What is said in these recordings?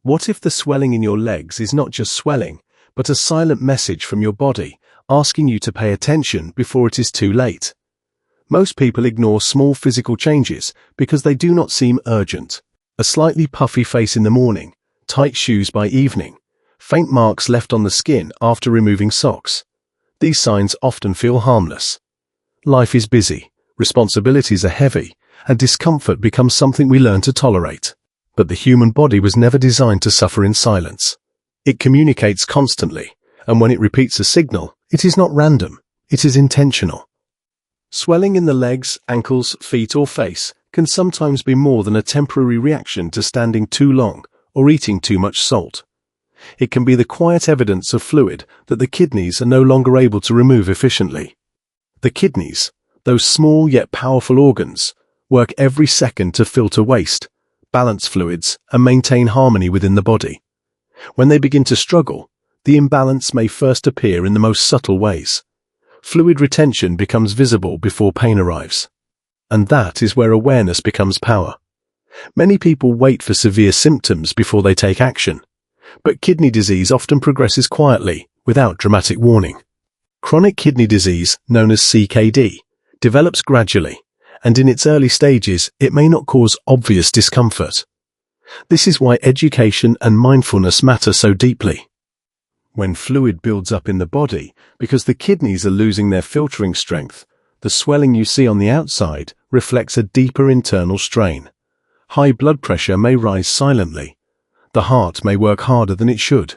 What if the swelling in your legs is not just swelling, but a silent message from your body asking you to pay attention before it is too late? Most people ignore small physical changes because they do not seem urgent. A slightly puffy face in the morning, tight shoes by evening, faint marks left on the skin after removing socks. These signs often feel harmless. Life is busy, responsibilities are heavy, and discomfort becomes something we learn to tolerate. But the human body was never designed to suffer in silence. It communicates constantly, and when it repeats a signal, it is not random, it is intentional. Swelling in the legs, ankles, feet, or face can sometimes be more than a temporary reaction to standing too long or eating too much salt. It can be the quiet evidence of fluid that the kidneys are no longer able to remove efficiently. The kidneys, those small yet powerful organs, work every second to filter waste, balance fluids, and maintain harmony within the body. When they begin to struggle, the imbalance may first appear in the most subtle ways. Fluid retention becomes visible before pain arrives. And that is where awareness becomes power. Many people wait for severe symptoms before they take action, but kidney disease often progresses quietly, without dramatic warning. Chronic kidney disease, known as CKD, develops gradually, and in its early stages, it may not cause obvious discomfort. This is why education and mindfulness matter so deeply. When fluid builds up in the body because the kidneys are losing their filtering strength, the swelling you see on the outside reflects a deeper internal strain. High blood pressure may rise silently. The heart may work harder than it should.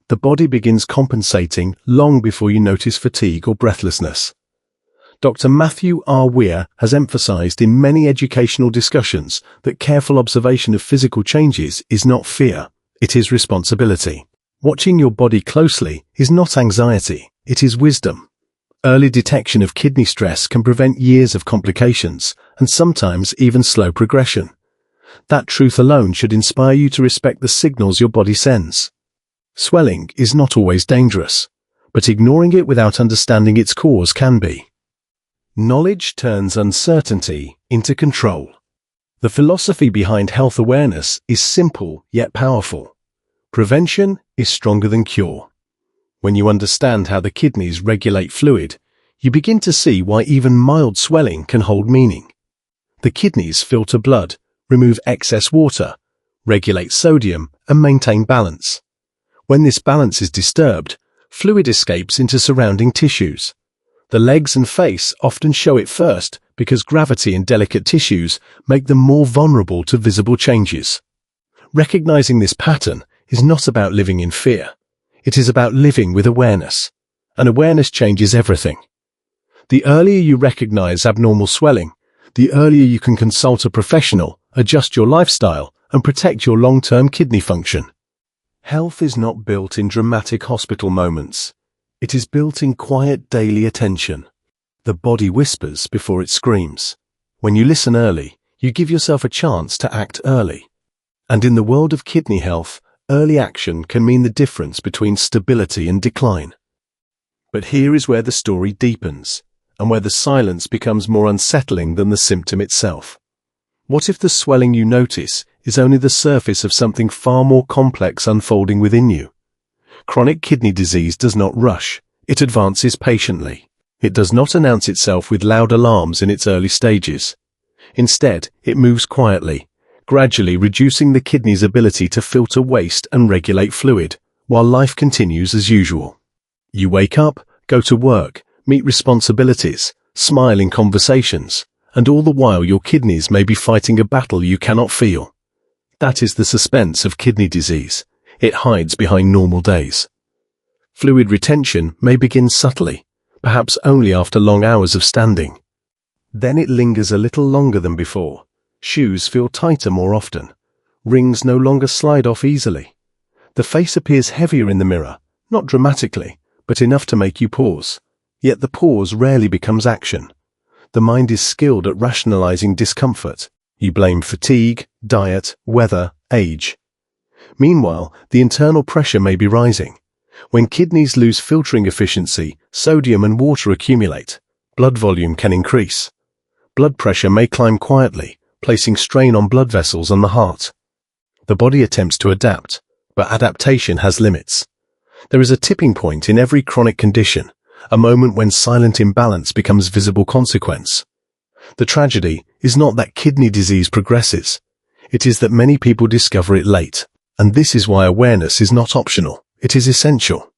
The body begins compensating long before you notice fatigue or breathlessness. Dr. Mathew R. Weir has emphasized in many educational discussions that careful observation of physical changes is not fear, it is responsibility. Watching your body closely is not anxiety, it is wisdom. Early detection of kidney stress can prevent years of complications and sometimes even slow progression. That truth alone should inspire you to respect the signals your body sends. Swelling is not always dangerous, but ignoring it without understanding its cause can be. Knowledge turns uncertainty into control. The philosophy behind health awareness is simple yet powerful. Prevention is stronger than cure. When you understand how the kidneys regulate fluid, you begin to see why even mild swelling can hold meaning. The kidneys filter blood, remove excess water, regulate sodium, and maintain balance. When this balance is disturbed, fluid escapes into surrounding tissues. The legs and face often show it first because gravity and delicate tissues make them more vulnerable to visible changes. Recognizing this pattern is not about living in fear. It is about living with awareness. And awareness changes everything. The earlier you recognize abnormal swelling, the earlier you can consult a professional, adjust your lifestyle, and protect your long-term kidney function. Health is not built in dramatic hospital moments. It is built in quiet daily attention. The body whispers before it screams. When you listen early, you give yourself a chance to act early. And in the world of kidney health, early action can mean the difference between stability and decline. But here is where the story deepens, and where the silence becomes more unsettling than the symptom itself. What if the swelling you notice is only the surface of something far more complex unfolding within you? Chronic kidney disease does not rush, it advances patiently. It does not announce itself with loud alarms in its early stages. Instead, it moves quietly, gradually reducing the kidney's ability to filter waste and regulate fluid, while life continues as usual. You wake up, go to work, meet responsibilities, smile in conversations, and all the while your kidneys may be fighting a battle you cannot feel. That is the suspense of kidney disease. It hides behind normal days. Fluid retention may begin subtly, perhaps only after long hours of standing. Then it lingers a little longer than before. Shoes feel tighter more often. Rings no longer slide off easily. The face appears heavier in the mirror, not dramatically, but enough to make you pause. Yet the pause rarely becomes action. The mind is skilled at rationalizing discomfort. You blame fatigue, diet, weather, age. Meanwhile, the internal pressure may be rising. When kidneys lose filtering efficiency, sodium and water accumulate. Blood volume can increase. Blood pressure may climb quietly, placing strain on blood vessels and the heart. The body attempts to adapt, but adaptation has limits. There is a tipping point in every chronic condition, a moment when silent imbalance becomes visible consequence. The tragedy is not that kidney disease progresses. It is that many people discover it late, and this is why awareness is not optional, it is essential.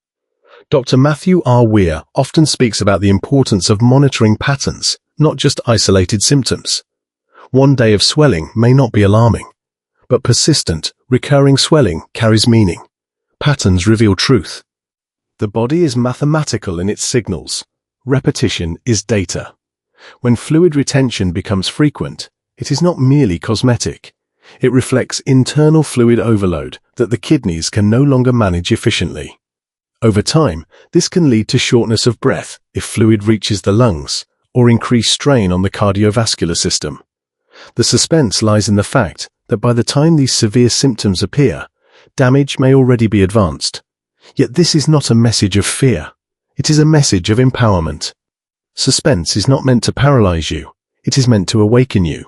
Dr. Mathew R. Weir often speaks about the importance of monitoring patterns, not just isolated symptoms. One day of swelling may not be alarming, but persistent, recurring swelling carries meaning. Patterns reveal truth. The body is mathematical in its signals. Repetition is data. When fluid retention becomes frequent, it is not merely cosmetic. It reflects internal fluid overload that the kidneys can no longer manage efficiently. Over time, this can lead to shortness of breath if fluid reaches the lungs, or increased strain on the cardiovascular system. The suspense lies in the fact that by the time these severe symptoms appear, damage may already be advanced. Yet this is not a message of fear. It is a message of empowerment. Suspense is not meant to paralyze you. It is meant to awaken you.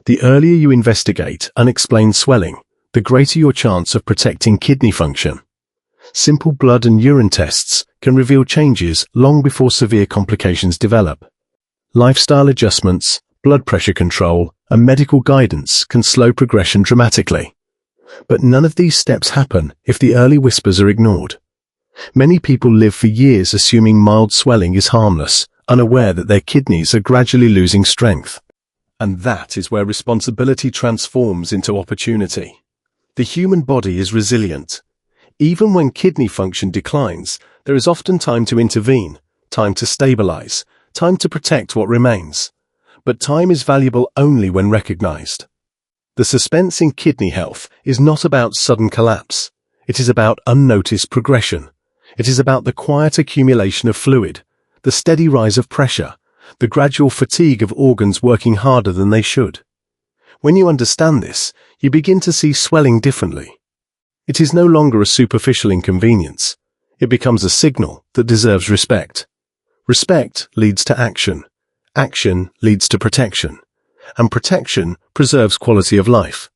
The earlier you investigate unexplained swelling, the greater your chance of protecting kidney function. Simple blood and urine tests can reveal changes long before severe complications develop. Lifestyle adjustments, blood pressure control, and medical guidance can slow progression dramatically. But none of these steps happen if the early whispers are ignored. Many people live for years assuming mild swelling is harmless, unaware that their kidneys are gradually losing strength. And that is where responsibility transforms into opportunity. The human body is resilient. Even when kidney function declines, there is often time to intervene, time to stabilize, time to protect what remains. But time is valuable only when recognized. The suspense in kidney health is not about sudden collapse. It is about unnoticed progression. It is about the quiet accumulation of fluid, the steady rise of pressure, the gradual fatigue of organs working harder than they should. When you understand this, you begin to see swelling differently. It is no longer a superficial inconvenience. It becomes a signal that deserves respect. Respect leads to action. Action leads to protection. And protection preserves quality of life.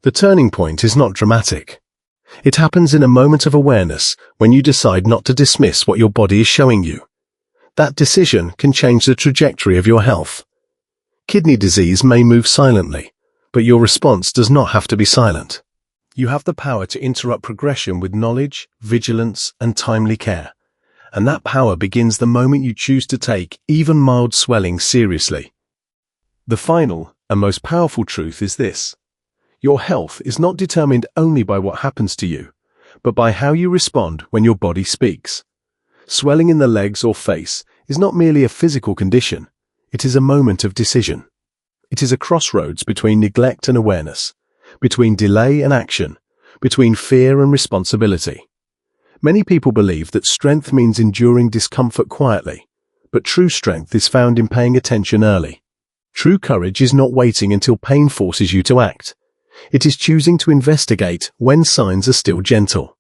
The turning point is not dramatic. It happens in a moment of awareness when you decide not to dismiss what your body is showing you. That decision can change the trajectory of your health. Kidney disease may move silently, but your response does not have to be silent. You have the power to interrupt progression with knowledge, vigilance, and timely care. And that power begins the moment you choose to take even mild swelling seriously. The final and most powerful truth is this. Your health is not determined only by what happens to you, but by how you respond when your body speaks. Swelling in the legs or face is not merely a physical condition. It is a moment of decision. It is a crossroads between neglect and awareness, between delay and action, between fear and responsibility. Many people believe that strength means enduring discomfort quietly, but true strength is found in paying attention early. True courage is not waiting until pain forces you to act. It is choosing to investigate when signs are still gentle.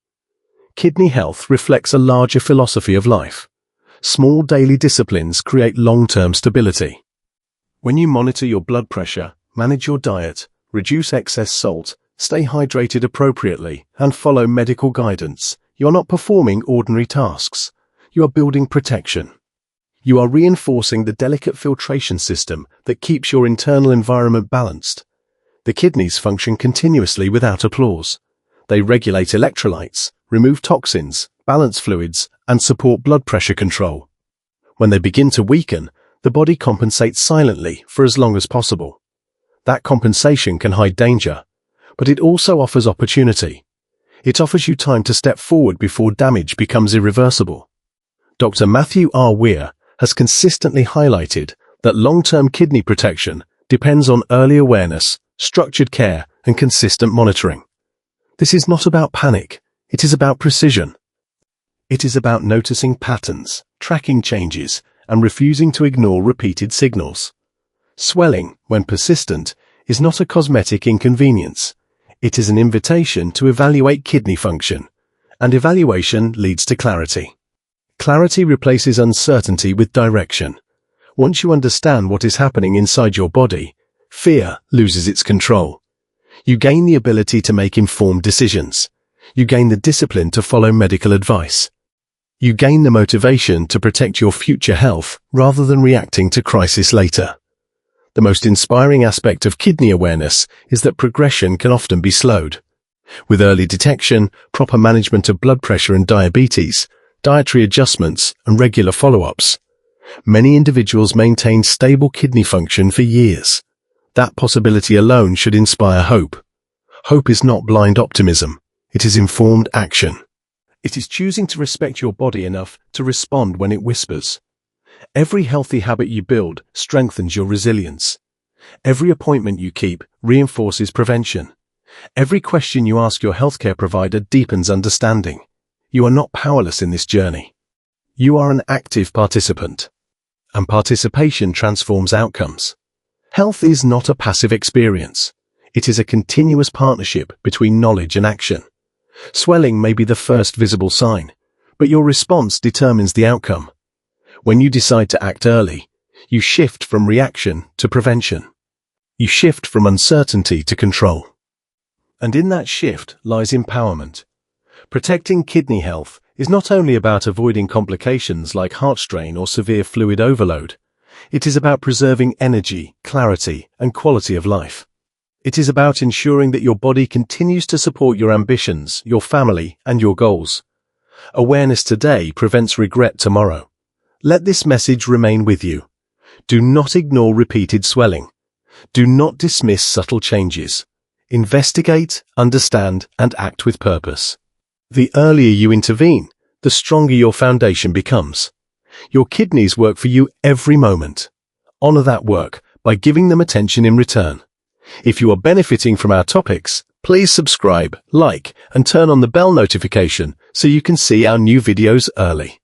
Kidney health reflects a larger philosophy of life. Small daily disciplines create long-term stability. When you monitor your blood pressure, manage your diet, reduce excess salt, stay hydrated appropriately, and follow medical guidance, you are not performing ordinary tasks. You are building protection. You are reinforcing the delicate filtration system that keeps your internal environment balanced. The kidneys function continuously without applause. They regulate electrolytes, remove toxins, balance fluids, and support blood pressure control. When they begin to weaken, the body compensates silently for as long as possible. That compensation can hide danger, but it also offers opportunity. It offers you time to step forward before damage becomes irreversible. Dr. Mathew R. Weir has consistently highlighted that long-term kidney protection depends on early awareness, structured care, and consistent monitoring. This is not about panic. It is about precision. It is about noticing patterns, tracking changes, and refusing to ignore repeated signals. Swelling, when persistent, is not a cosmetic inconvenience. It is an invitation to evaluate kidney function, and evaluation leads to clarity. Clarity replaces uncertainty with direction. Once you understand what is happening inside your body, fear loses its control. You gain the ability to make informed decisions. You gain the discipline to follow medical advice. You gain the motivation to protect your future health rather than reacting to crisis later. The most inspiring aspect of kidney awareness is that progression can often be slowed. With early detection, proper management of blood pressure and diabetes, dietary adjustments, and regular follow-ups, many individuals maintain stable kidney function for years. That possibility alone should inspire hope. Hope is not blind optimism. It is informed action. It is choosing to respect your body enough to respond when it whispers. Every healthy habit you build strengthens your resilience. Every appointment you keep reinforces prevention. Every question you ask your healthcare provider deepens understanding. You are not powerless in this journey. You are an active participant. And participation transforms outcomes. Health is not a passive experience. It is a continuous partnership between knowledge and action. Swelling may be the first visible sign, but your response determines the outcome. When you decide to act early, you shift from reaction to prevention. You shift from uncertainty to control. And in that shift lies empowerment. Protecting kidney health is not only about avoiding complications like heart strain or severe fluid overload. It is about preserving energy, clarity, and quality of life. It is about ensuring that your body continues to support your ambitions, your family, and your goals. Awareness today prevents regret tomorrow. Let this message remain with you. Do not ignore repeated swelling. Do not dismiss subtle changes. Investigate, understand, and act with purpose. The earlier you intervene, the stronger your foundation becomes. Your kidneys work for you every moment. Honor that work by giving them attention in return. If you are benefiting from our topics, please subscribe, like, and turn on the bell notification so you can see our new videos early.